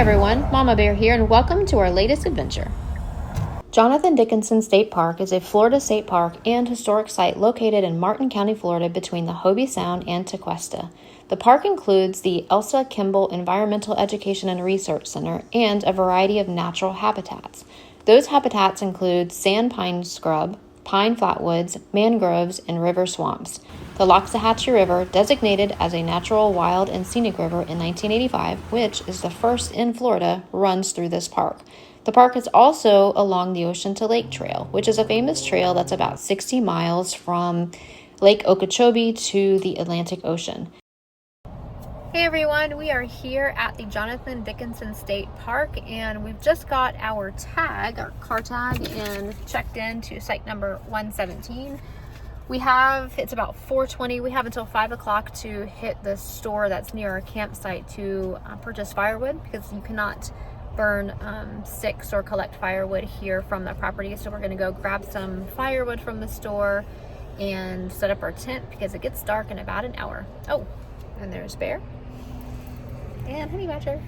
everyone, Mama Bear here, and welcome to our latest adventure. Jonathan Dickinson State Park is a Florida state park and historic site located in Martin County, Florida, between the Hobie Sound and Tequesta. The park includes the Elsa Kimball Environmental Education and Research Center and a variety of natural habitats. Those habitats include sand pine scrub, pine flatwoods, mangroves, and river swamps. The Loxahatchee River, designated as a natural, wild, and scenic river in 1985, which is the first in Florida, runs through this park. The park is also along the Ocean to Lake Trail, which is a famous trail that's about 60 miles from Lake Okeechobee to the Atlantic Ocean. Hey everyone, we are here at the Jonathan Dickinson State Park, and we've just got our tag, our car tag, and checked in to site number 117. It's about 4:20. We have until 5 o'clock to hit the store that's near our campsite to purchase firewood, because you cannot burn sticks or collect firewood here from the property. So we're going to go grab some firewood from the store and set up our tent because it gets dark in about an hour. Oh, and there's Bear and Honey Badger.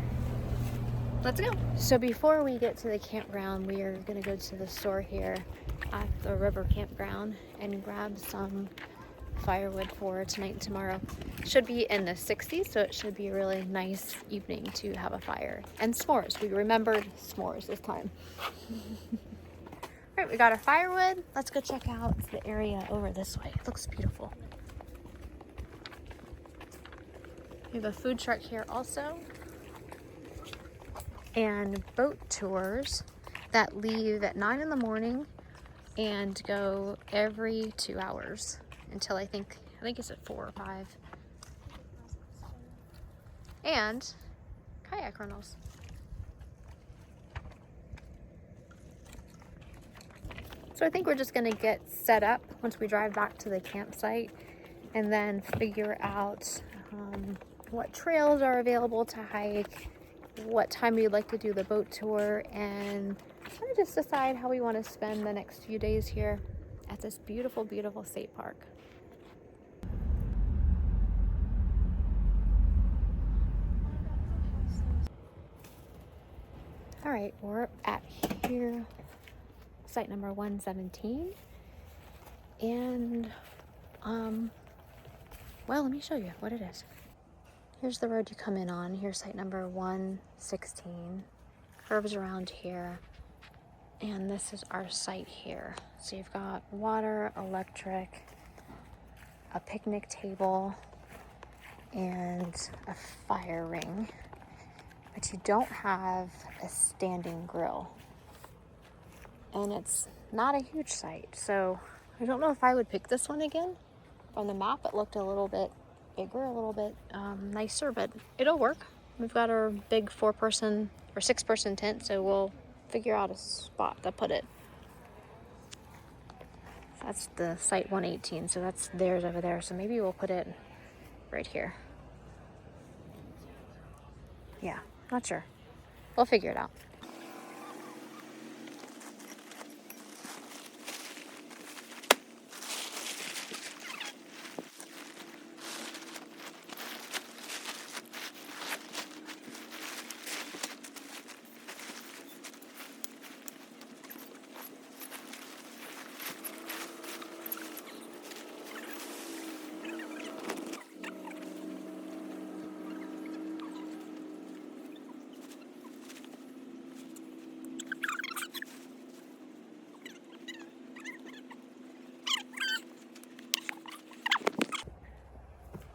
Let's go. So before we get to the campground, we are going to go to the store here at the river campground and grab some firewood for tonight and tomorrow. It should be in the 60s, so it should be a really nice evening to have a fire. And s'mores. We remembered s'mores this time. Alright, we got our firewood. Let's go check out the area over this way. It looks beautiful. We have a food truck here also. And boat tours that leave at 9 in the morning and go every 2 hours until I think it's at 4 or 5. And kayak rentals. So I think we're just gonna get set up once we drive back to the campsite and then figure out what trails are available to hike, what time we'd like to do the boat tour, and kind of just decide how we want to spend the next few days here at this beautiful, beautiful state park. All right, we're at here, site number 117, and well, let me show you what it is. Here's the road you come in on. Here's site number 116. Curves around here. And this is our site here. So you've got water, electric, a picnic table, and a fire ring. But you don't have a standing grill. And it's not a huge site. So I don't know if I would pick this one again. On the map, it looked a little bit bigger, a little bit nicer, but it'll work. We've got our big 4-person or 6-person tent, so we'll figure out a spot to put it. That's the site 118, so that's theirs over there. So maybe we'll put it right here. Yeah, not sure. We'll figure it out.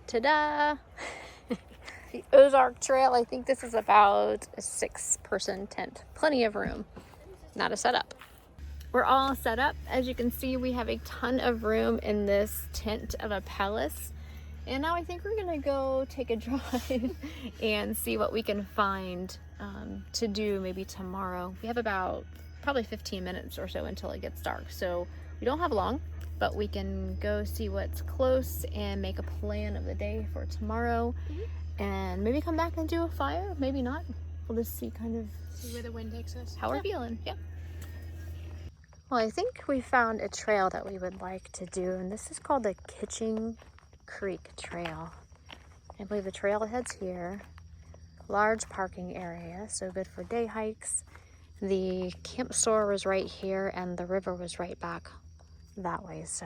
Ta-da! The Ozark Trail. I think this is about a 6-person tent. Plenty of room. Not a setup. We're all set up. As you can see, we have a ton of room in this tent of a palace. And now I think we're gonna go take a drive and see what we can find to do maybe tomorrow. We have about probably 15 minutes or so until it gets dark. So we don't have long, but we can go see what's close and make a plan of the day for tomorrow. And maybe come back and do a fire, maybe not. We'll just see where the wind takes us. How we're feeling. Yeah. Well, I think we found a trail that we would like to do, and this is called the Kitching Creek Trail. I believe the trail heads here. large parking area, so good for day hikes. The camp store was right here and the river was right back that way. So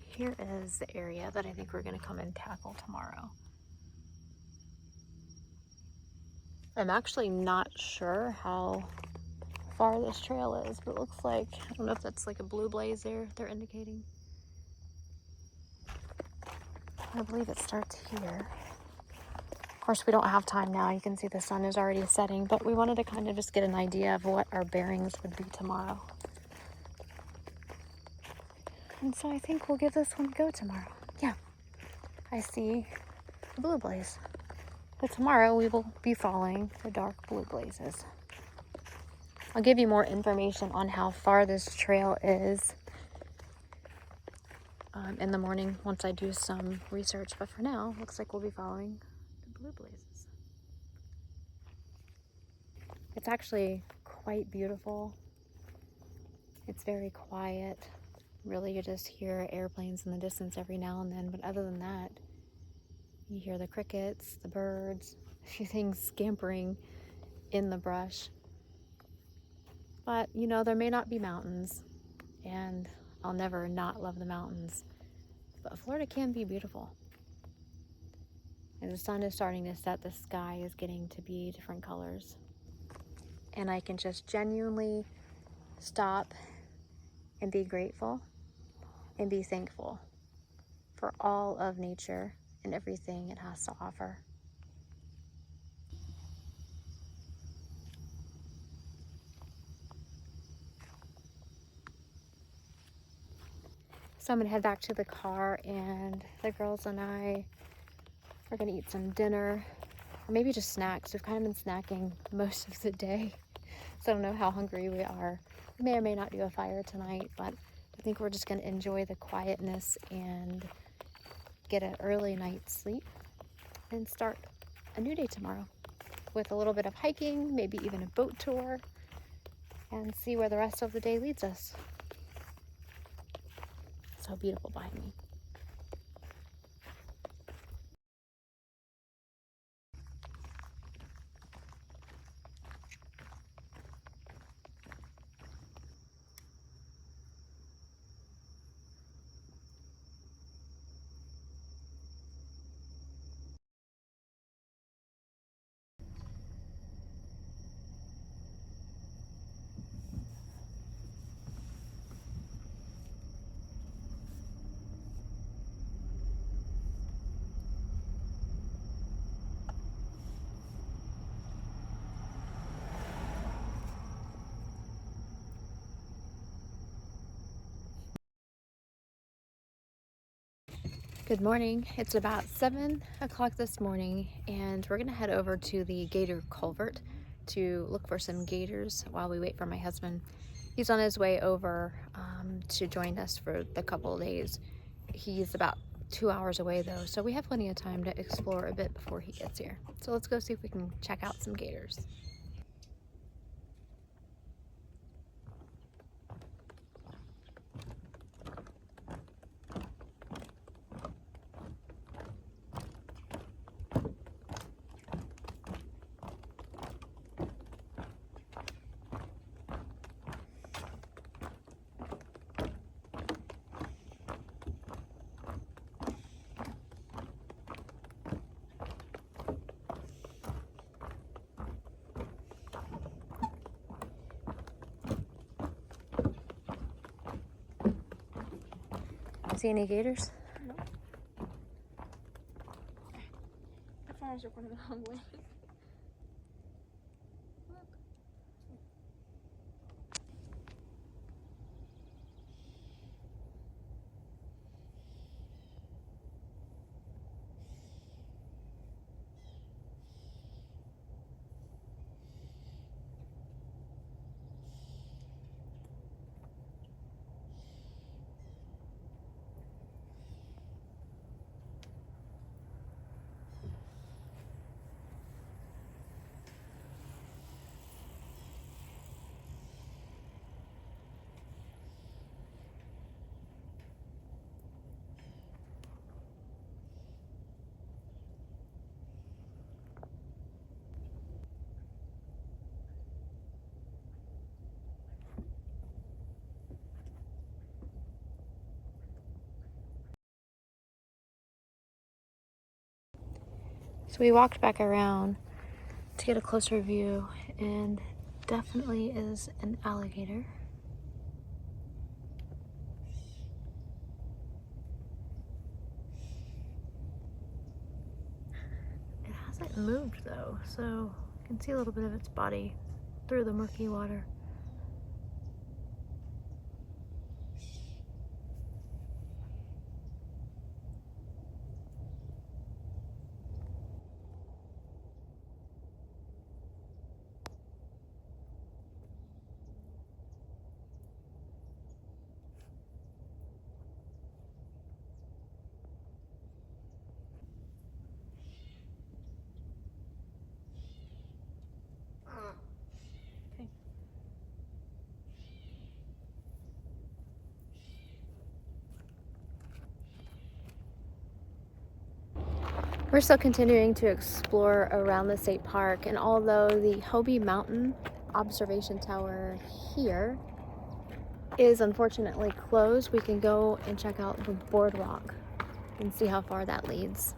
here is the area that I think we're going to come and tackle tomorrow. I'm actually not sure how far this trail is, but it looks like, I don't know if that's like a blue blaze there they're indicating. I believe it starts here. Of course, we don't have time now. You can see the sun is already setting, but we wanted to kind of just get an idea of what our bearings would be tomorrow. And so I think we'll give this one a go tomorrow. Yeah, I see the blue blaze. But tomorrow we will be following the dark blue blazes. I'll give you more information on how far this trail is in the morning once I do some research. But for now, looks like we'll be following the blue blazes. It's actually quite beautiful. It's very quiet. Really, you just hear airplanes in the distance every now and then. But other than that, you hear the crickets, the birds, a few things scampering in the brush. But, you know, there may not be mountains, and I'll never not love the mountains. But Florida can be beautiful. As the sun is starting to set, the sky is getting to be different colors. And I can just genuinely stop and be grateful and be thankful for all of nature and everything it has to offer. So I'm gonna head back to the car, and the girls and I are gonna eat some dinner, or maybe just snacks. We've kind of been snacking most of the day, so I don't know how hungry we are. We may or may not do a fire tonight, but I think we're just gonna enjoy the quietness and get an early night's sleep and start a new day tomorrow with a little bit of hiking, maybe even a boat tour, and see where the rest of the day leads us. So beautiful behind me. Good morning. It's about 7 o'clock this morning, and we're gonna head over to the gator culvert to look for some gators while we wait for my husband. He's on his way over to join us for the couple of days. He's about 2 hours away though, so we have plenty of time to explore a bit before he gets here. So let's go see if we can check out some gators. See any gators? No. The farms are going the wrong way. Look. So we walked back around to get a closer view, and definitely is an alligator. It hasn't moved though, so you can see a little bit of its body through the murky water. Okay. We're still continuing to explore around the state park, and although the Hobie Mountain observation tower here is unfortunately closed, we can go and check out the boardwalk and see how far that leads.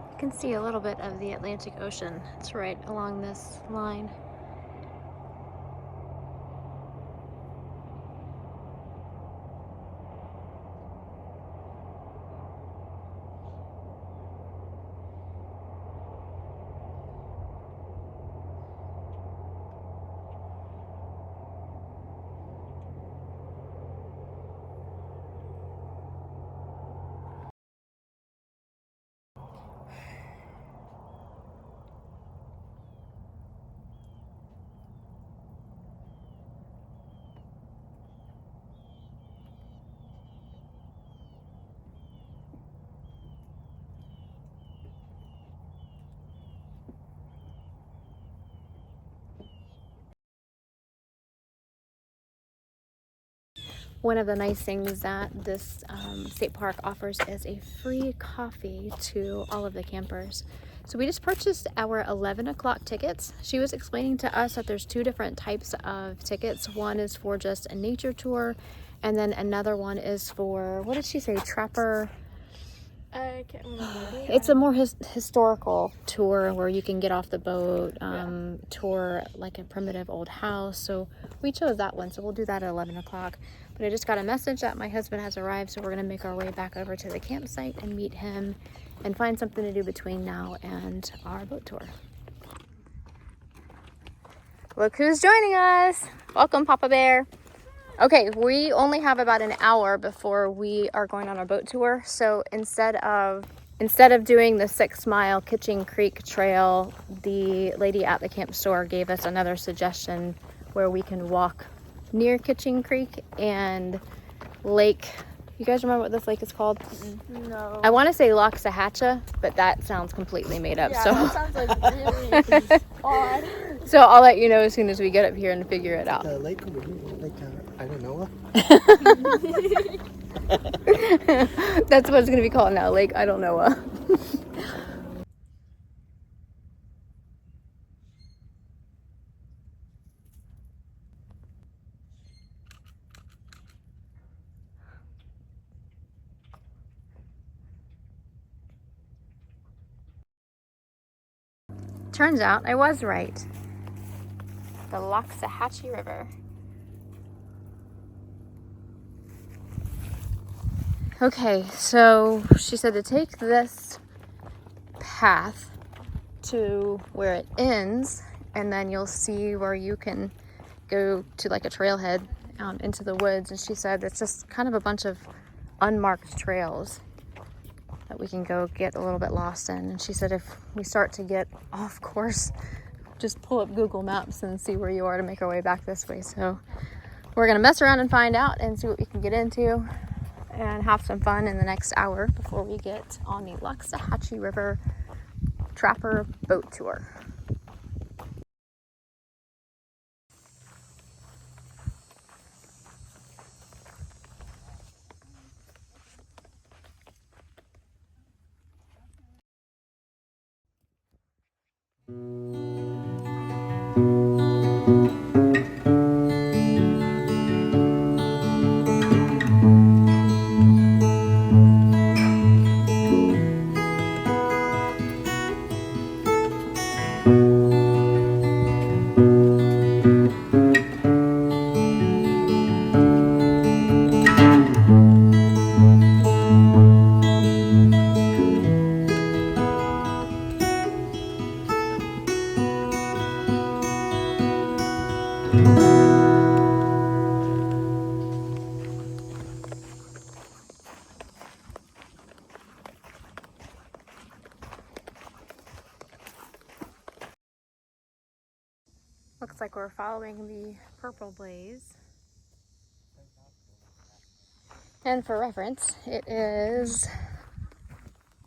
You can see a little bit of the Atlantic Ocean. It's right along this line. One of the nice things that this state park offers is a free coffee to all of the campers. So we just purchased our 11 o'clock tickets. She was explaining to us that there's two different types of tickets. One is for just a nature tour, and then another one is for, what did she say, trapper I can't remember. It's a more historical tour where you can get off the boat, tour like a primitive old house. So we chose that one, so we'll do that at 11 o'clock. But I just got a message that my husband has arrived, so we're gonna make our way back over to the campsite and meet him and find something to do between now and our boat tour. Look who's joining us. Welcome, Papa Bear. Okay, we only have about an hour before we are going on our boat tour. So instead of doing the 6-mile Kitching Creek Trail, the lady at the camp store gave us another suggestion where we can walk near Kitching Creek and Lake. You guys remember what this lake is called? No. I want to say Loxahatchee, but that sounds completely made up. Yeah, so that sounds like really odd. So I'll let you know as soon as we get up here and figure it out. The lake over here, like I don't know. That's what it's gonna be called now, Lake I don't know. Turns out I was right. The Loxahatchee River. Okay, so she said to take this path to where it ends, and then you'll see where you can go to like a trailhead out into the woods. And she said it's just kind of a bunch of unmarked trails that we can go get a little bit lost in. And she said if we start to get off course, just pull up Google Maps and see where you are to make our way back this way. So we're gonna mess around and find out and see what we can get into and have some fun in the next hour before we get on the Loxahatchee River Trapper boat tour. Looks like we're following the purple blaze. And for reference, it is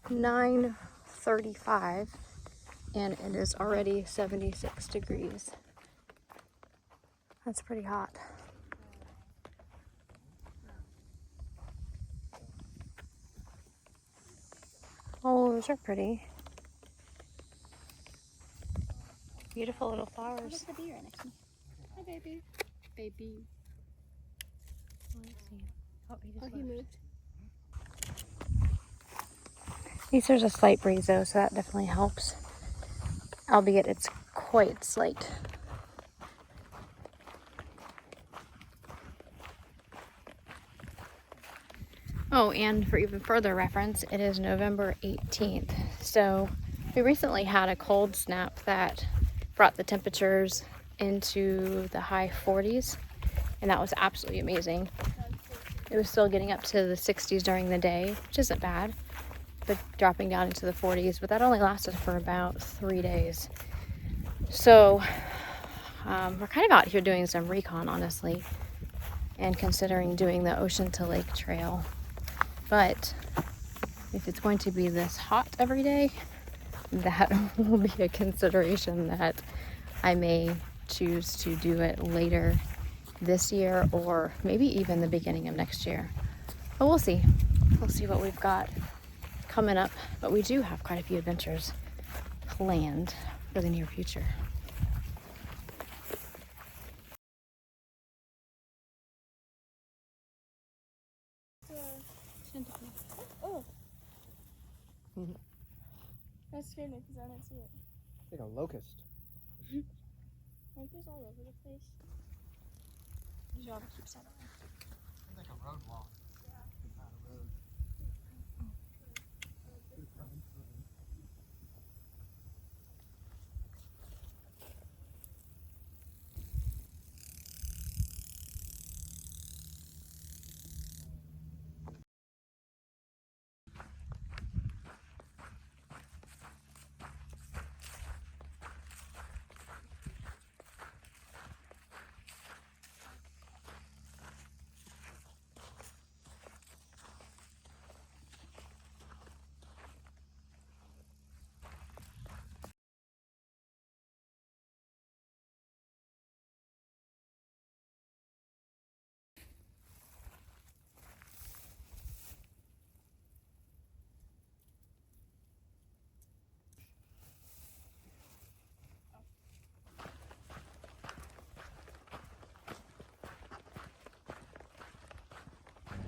9:35 and it is already 76 degrees. That's pretty hot. Oh, those are pretty. Beautiful little flowers. Look at the deer next to me. Hi, baby. Baby. Let's see. Oh, He moved. At least there's a slight breeze though, so that definitely helps. Albeit it's quite slight. Oh, and for even further reference, it is November 18th. So we recently had a cold snap that brought the temperatures into the high 40s, and that was absolutely amazing. It was still getting up to the 60s during the day, which isn't bad, but dropping down into the 40s, but that only lasted for about 3 days. So we're kind of out here doing some recon, honestly, and considering doing the Ocean to Lake Trail. But if it's going to be this hot every day, that will be a consideration that I may choose to do it later this year or maybe even the beginning of next year. But we'll see. We'll see what we've got coming up. But we do have quite a few adventures planned for the near future. Oh. That scared me because I didn't see it. It's like a locust. Aren't those all over the place? Your job keeps that on. It's like a road wall. It's not a road.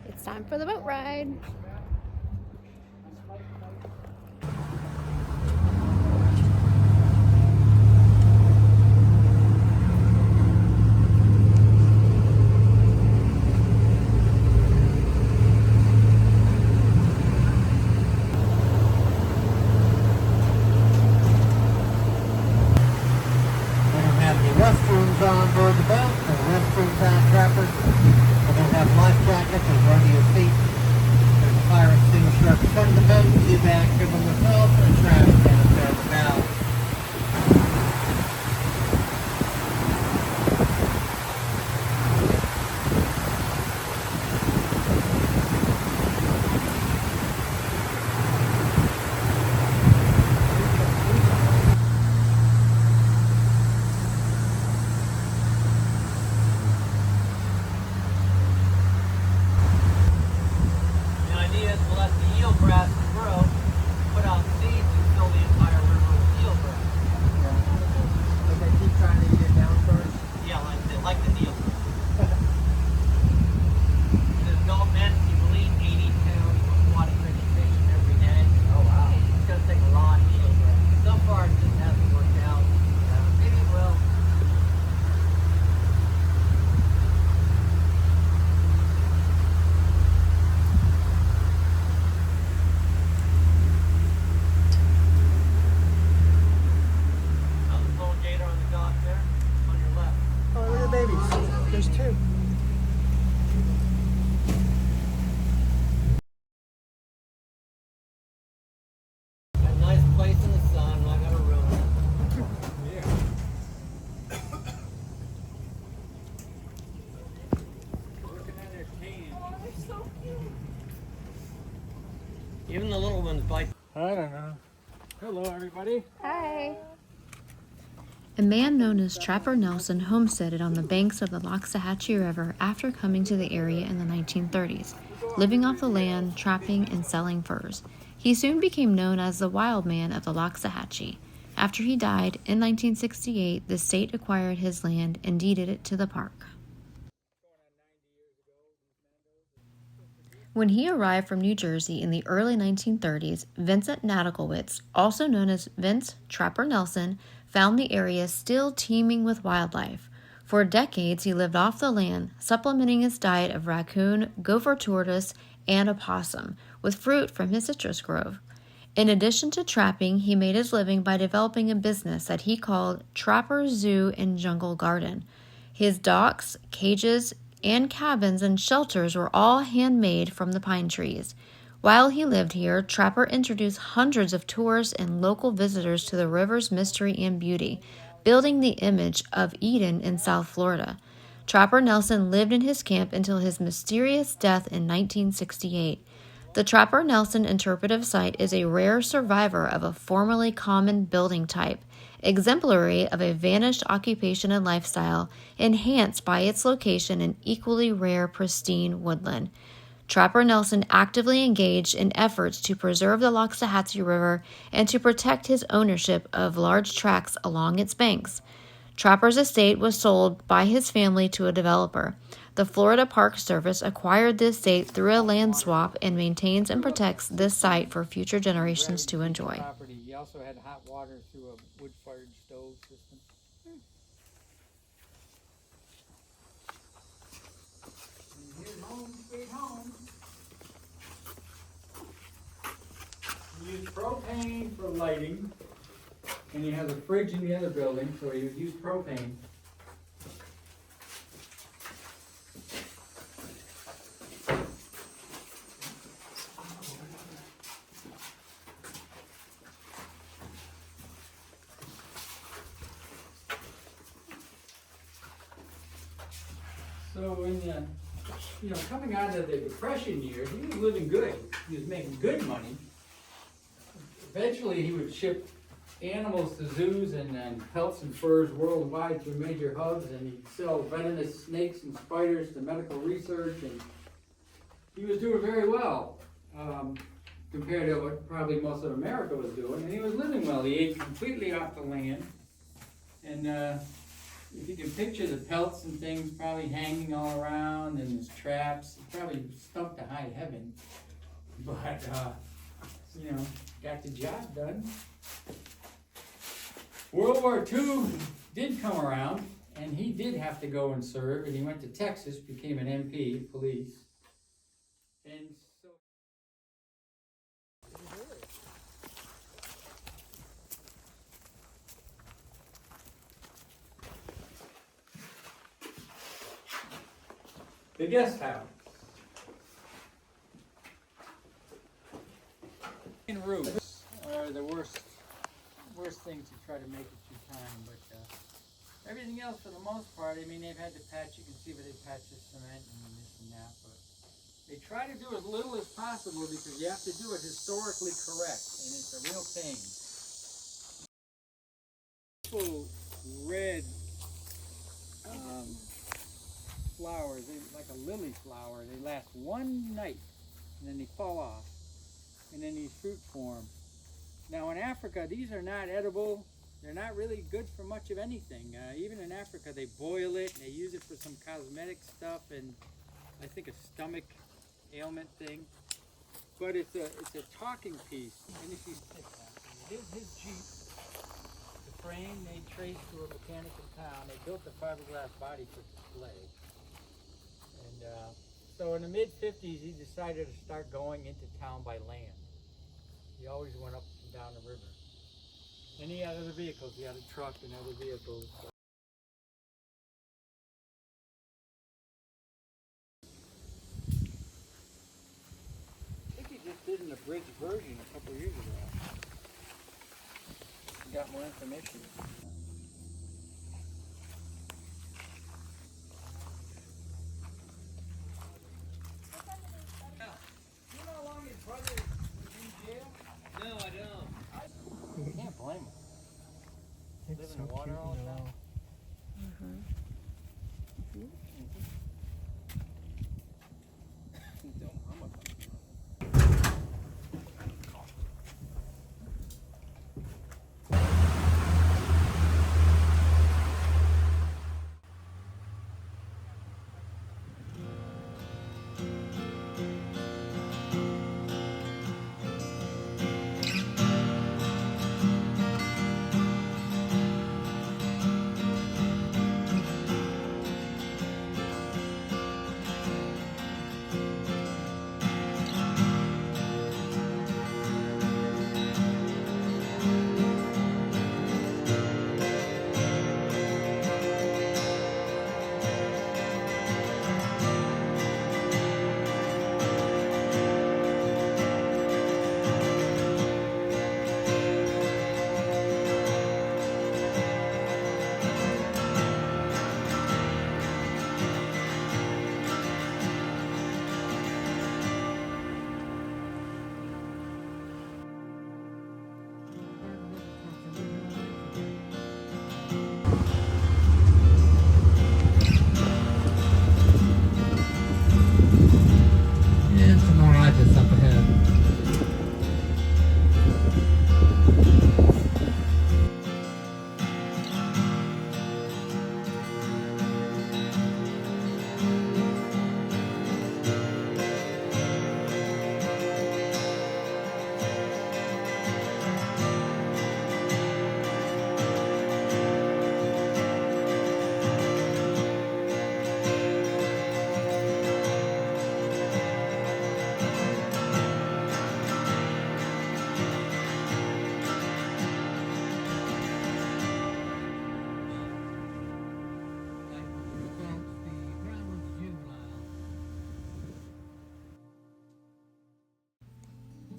It's time for the boat ride. Restrooms on board the boat, and restrooms on trappers. And we'll have life jackets and run to your feet. There's a fire extinguisher at the front of the boat, two back from the myself, and Travis down there at the bow. The idea is to let the eelgrass grow, put out seeds, and fill the entire river with eelgrass. But they keep trying to get down first. Yeah, like the eelgrass. The adult men, you believe 80 pounds of aquatic vegetation every day. Oh, wow. It's going to take a lot of eelgrass. So far, it just hasn't worked out. Maybe it will. How's the little gator on the dock there? On your left. Oh, look at the babies. There's two. A nice place in the sun, not gonna ruin it. Even the little ones bite. I don't know. Hello, everybody. Hi. A man known as Trapper Nelson homesteaded on the banks of the Loxahatchee River after coming to the area in the 1930s, living off the land, trapping, and selling furs. He soon became known as the Wild Man of the Loxahatchee. After he died in 1968, the state acquired his land and deeded it to the park. When he arrived from New Jersey in the early 1930s, Vincent Nadekowitz, also known as Vince Trapper Nelson, found the area still teeming with wildlife. For decades, he lived off the land, supplementing his diet of raccoon, gopher tortoise, and opossum with fruit from his citrus grove. In addition to trapping, he made his living by developing a business that he called Trapper Zoo and Jungle Garden. His docks, cages, and cabins and shelters were all handmade from the pine trees. While he lived here, Trapper introduced hundreds of tourists and local visitors to the river's mystery and beauty, building the image of Eden in South Florida. Trapper Nelson lived in his camp until his mysterious death in 1968. The Trapper Nelson interpretive site is a rare survivor of a formerly common building type, exemplary of a vanished occupation and lifestyle, enhanced by its location in equally rare pristine woodland. Trapper Nelson actively engaged in efforts to preserve the Loxahatchee River and to protect his ownership of large tracts along its banks. Trapper's estate was sold by his family to a developer. The Florida Park Service acquired the estate through a land swap and maintains and protects this site for future generations to enjoy. Property. He also had hot water through a wood-fired stove system. And here's home, sweet home. He used propane for lighting, and he has a fridge in the other building, so he would use propane. So in the, coming out of the Depression years, he was living good. He was making good money. Eventually, he would ship animals to zoos and pelts and furs worldwide through major hubs, and he'd sell venomous snakes and spiders to medical research, and he was doing very well compared to what probably most of America was doing, and he was living well. He ate completely off the land, and if you can picture the pelts and things probably hanging all around and his traps, he probably stunk to high heaven, but got the job done. World War II did come around, and he did have to go and serve, and he went to Texas, became an MP, police, and so... The guest house. And roofs are the worst thing to try to make it through time, but everything else for the most part, I mean, they've had to patch, you can see where they patch the cement and this and that, but they try to do as little as possible because you have to do it historically correct, and it's a real pain. Beautiful red flowers, like a lily flower, they last one night and then they fall off, and then these fruit form. Now in Africa, these are not edible. They're not really good for much of anything. Even in Africa, they boil it, and they use it for some cosmetic stuff, and I think a stomach ailment thing. But it's a talking piece. And if you here's his Jeep. The frame they traced to a mechanic in town. They built the fiberglass body for display. And so in the mid-50s, he decided to start going into town by land. He always went up and down the river. And he had other vehicles. He had a truck and other vehicles. I think he just did an abridged version a couple years ago. He got more information. You know how long his brother was in jail? No, I don't. You can't blame him. It's Live in so the water cute, all the you know. time. Don't hum about it.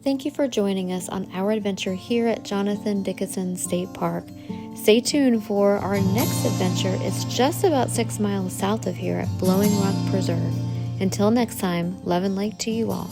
Thank you for joining us on our adventure here at Jonathan Dickinson State Park. Stay tuned for our next adventure. It's just about 6 miles south of here at Blowing Rock Preserve. Until next time, love and light to you all.